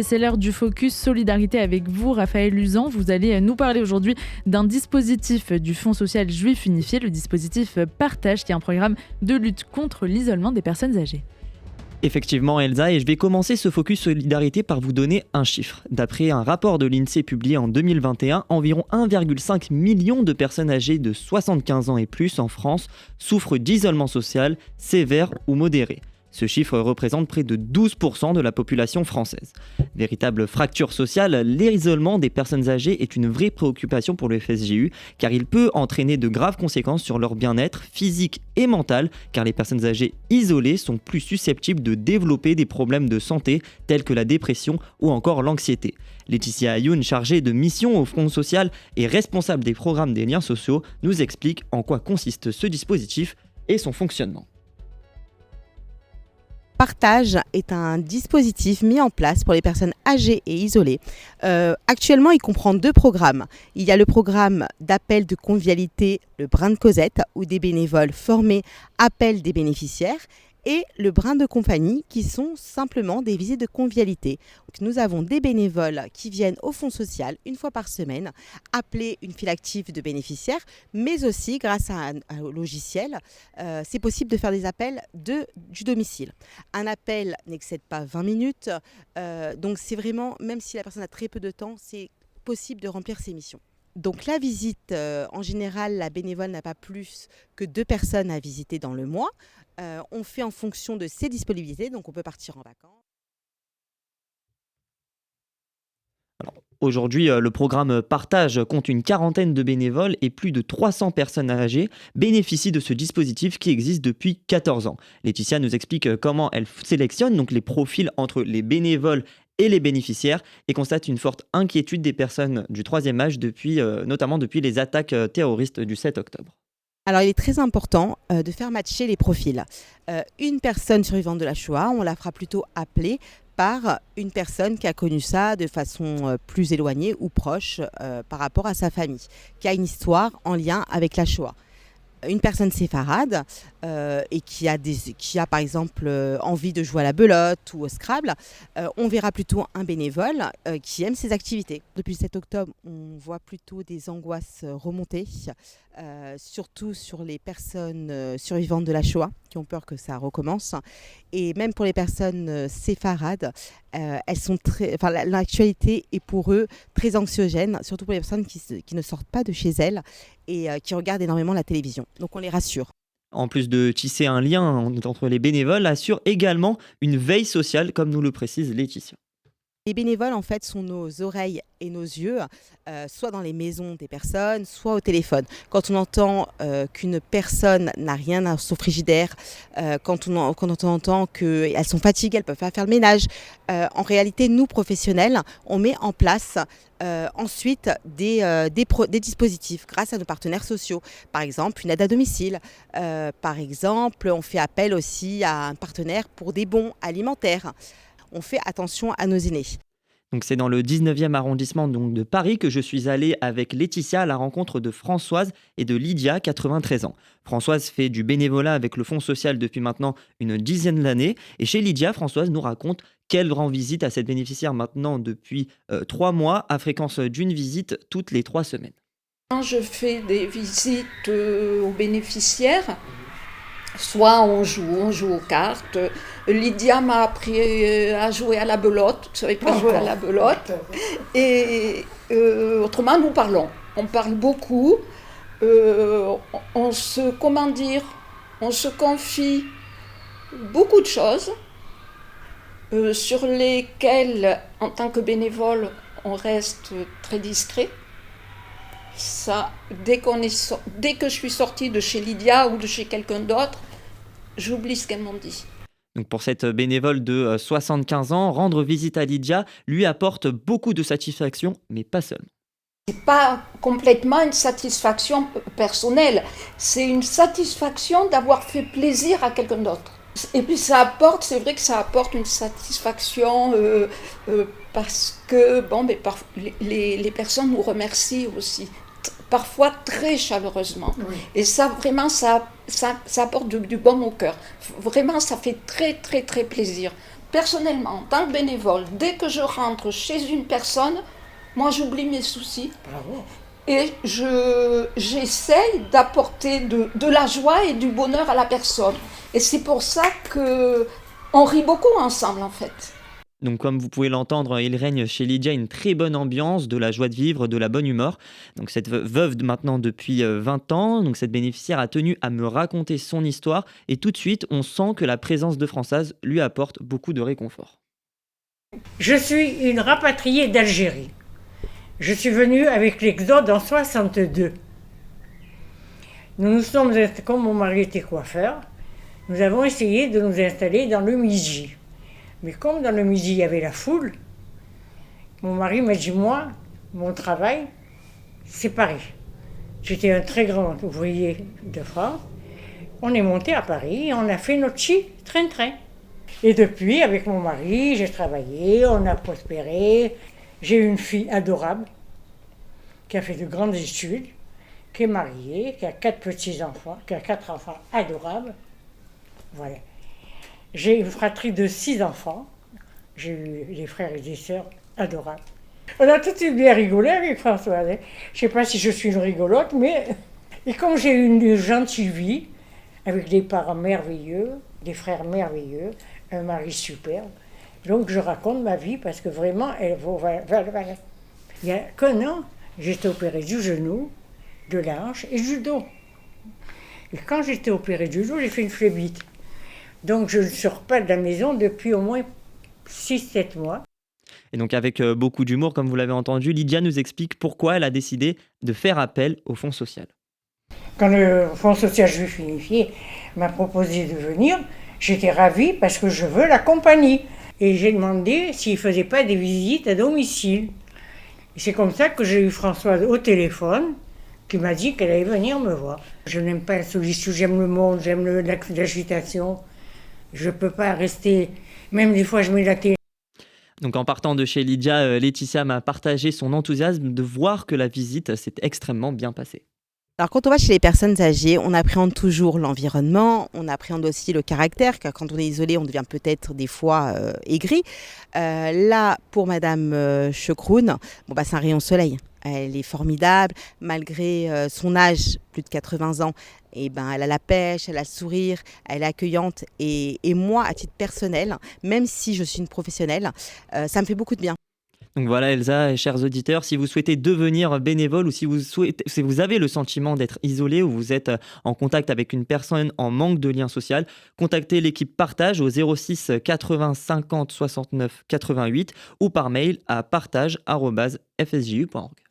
C'est l'heure du focus solidarité avec vous, Raphaël Uzan. Vous allez nous parler aujourd'hui d'un dispositif du Fonds social juif unifié, le dispositif Partage, qui est un programme de lutte contre l'isolement des personnes âgées. Effectivement Elsa, et je vais commencer ce focus solidarité par vous donner un chiffre. D'après un rapport de l'INSEE publié en 2021, environ 1,5 million de personnes âgées de 75 ans et plus en France souffrent d'isolement social sévère ou modéré. Ce chiffre représente près de 12% de la population française. Véritable fracture sociale, l'isolement des personnes âgées est une vraie préoccupation pour le FSJU, car il peut entraîner de graves conséquences sur leur bien-être physique et mental, car les personnes âgées isolées sont plus susceptibles de développer des problèmes de santé tels que la dépression ou encore l'anxiété. Laetitia Ayoun, chargée de mission au Front social et responsable des programmes des liens sociaux, nous explique en quoi consiste ce dispositif et son fonctionnement. Partage est un dispositif mis en place pour les personnes âgées et isolées. Actuellement, il comprend 2 programmes. Il y a le programme d'appel de convivialité, le brin de Cosette, où des bénévoles formés appellent des bénéficiaires, et le brin de compagnie, qui sont simplement des visites de convivialité. Donc, nous avons des bénévoles qui viennent au Fonds social une fois par semaine, appeler une file active de bénéficiaires, mais aussi grâce à un logiciel, c'est possible de faire des appels du domicile. Un appel n'excède pas 20 minutes, donc c'est vraiment, même si la personne a très peu de temps, c'est possible de remplir ses missions. Donc la visite, en général, la bénévole n'a pas plus que 2 personnes à visiter dans le mois. On fait en fonction de ses disponibilités, donc on peut partir en vacances. Aujourd'hui, le programme Partage compte une quarantaine de bénévoles et plus de 300 personnes âgées bénéficient de ce dispositif qui existe depuis 14 ans. Laetitia nous explique comment elle sélectionne donc les profils entre les bénévoles et les bénéficiaires et constate une forte inquiétude des personnes du troisième âge, notamment depuis les attaques terroristes du 7 octobre. Alors, il est très important de faire matcher les profils. Une personne survivante de la Shoah, on la fera plutôt appeler par une personne qui a connu ça de façon plus éloignée ou proche par rapport à sa famille, qui a une histoire en lien avec la Shoah. Une personne séfarade et qui a par exemple envie de jouer à la belote ou au Scrabble, on verra plutôt un bénévole qui aime ces activités. Depuis le 7 octobre, on voit plutôt des angoisses remonter, surtout sur les personnes survivantes de la Shoah qui ont peur que ça recommence. Et même pour les personnes séfarades, l'actualité est pour eux très anxiogène, surtout pour les personnes qui ne sortent pas de chez elles et qui regardent énormément la télévision. Donc on les rassure. En plus de tisser un lien entre les bénévoles, assure également une veille sociale, comme nous le précise Laetitia. Les bénévoles, en fait, sont nos oreilles et nos yeux, soit dans les maisons des personnes, soit au téléphone. Quand on entend qu'une personne n'a rien dans son frigidaire, quand on entend qu'elles sont fatiguées, elles ne peuvent pas faire le ménage, en réalité, nous, professionnels, on met en place ensuite des dispositifs grâce à nos partenaires sociaux. Par exemple, une aide à domicile. Par exemple, on fait appel aussi à un partenaire pour des bons alimentaires. On fait attention à nos aînés. Donc c'est dans le 19e arrondissement de Paris que je suis allé avec Laetitia à la rencontre de Françoise et de Lydia, 93 ans. Françoise fait du bénévolat avec le Fonds social depuis maintenant une dizaine d'années. Et chez Lydia, Françoise nous raconte qu'elle rend visite à cette bénéficiaire maintenant depuis 3 mois, à fréquence d'une visite toutes les 3 semaines. Je fais des visites aux bénéficiaires. Soit on joue aux cartes. Lydia m'a appris à jouer à la belote. Je ne savais pas jouer à la belote. Et autrement, nous parlons. On parle beaucoup. On se confie beaucoup de choses sur lesquelles, en tant que bénévole, on reste très discret. Ça, dès que je suis sortie de chez Lydia ou de chez quelqu'un d'autre, j'oublie ce qu'elles m'ont dit. Donc pour cette bénévole de 75 ans, rendre visite à Lydia lui apporte beaucoup de satisfaction, mais pas seulement. C'est pas complètement une satisfaction personnelle, c'est une satisfaction d'avoir fait plaisir à quelqu'un d'autre. Et puis c'est vrai que ça apporte une satisfaction parce que les personnes nous remercient aussi. Parfois très chaleureusement. Oui. Et ça, vraiment, ça apporte du bon au cœur. Vraiment, ça fait très, très, très plaisir. personnellement, en tant que bénévole, dès que je rentre chez une personne, moi j'oublie mes soucis. Bravo. Et j'essaye d'apporter de la joie et du bonheur à la personne. Et c'est pour ça qu'on rit beaucoup ensemble, en fait. Donc comme vous pouvez l'entendre, il règne chez Lydia une très bonne ambiance, de la joie de vivre, de la bonne humeur. Donc cette veuve maintenant depuis 20 ans, donc cette bénéficiaire a tenu à me raconter son histoire et tout de suite on sent que la présence de Françoise lui apporte beaucoup de réconfort. Je suis une rapatriée d'Algérie. Je suis venue avec l'Exode en 62. Nous nous sommes, comme mon mari était coiffeur, nous avons essayé de nous installer dans le Midi. Mais comme dans le Midi, il y avait la foule, mon mari m'a dit, moi, mon travail, c'est Paris. J'étais un très grand ouvrier de France. On est monté à Paris et on a fait notre petit train-train. Et depuis, avec mon mari, j'ai travaillé, on a prospéré. J'ai une fille adorable qui a fait de grandes études, qui est mariée, qui a 4 petits-enfants, qui a 4 enfants adorables. Voilà. J'ai une fratrie de 6 enfants. J'ai eu des frères et des sœurs adorables. On a tout bien rigolé avec Françoise. Je ne sais pas si je suis une rigolote, mais... Et comme j'ai eu une gentille vie, avec des parents merveilleux, des frères merveilleux, un mari superbe, donc je raconte ma vie parce que vraiment, elle vaut... Il y a qu'un an, j'étais opérée du genou, de la hanche et du dos. Et quand j'étais opérée du dos, j'ai fait une phlébite. Donc je ne sors pas de la maison depuis au moins 6-7 mois. Et donc avec beaucoup d'humour, comme vous l'avez entendu, Lydia nous explique pourquoi elle a décidé de faire appel au Fonds social. Quand le Fonds social juif unifié m'a proposé de venir, j'étais ravie parce que je veux la compagnie. Et j'ai demandé s'il ne faisait pas des visites à domicile. Et c'est comme ça que j'ai eu Françoise au téléphone, qui m'a dit qu'elle allait venir me voir. Je n'aime pas la solitude, j'aime le monde, j'aime l'agitation. Je ne peux pas rester, même des fois je mets la télé. Donc en partant de chez Lydia, Laetitia m'a partagé son enthousiasme de voir que la visite s'est extrêmement bien passée. Alors quand on va chez les personnes âgées, on appréhende toujours l'environnement, on appréhende aussi le caractère, car quand on est isolé, on devient peut-être des fois aigri. Là, pour Madame Chekroun, c'est un rayon de soleil. Elle est formidable, malgré son âge, plus de 80 ans, elle a la pêche, elle a le sourire, elle est accueillante. Et moi, à titre personnel, même si je suis une professionnelle, ça me fait beaucoup de bien. Donc voilà Elsa et chers auditeurs, si vous souhaitez devenir bénévole ou si vous avez le sentiment d'être isolé ou vous êtes en contact avec une personne en manque de lien social, contactez l'équipe Partage au 06 80 50 69 88 ou par mail à partage@fsju.org.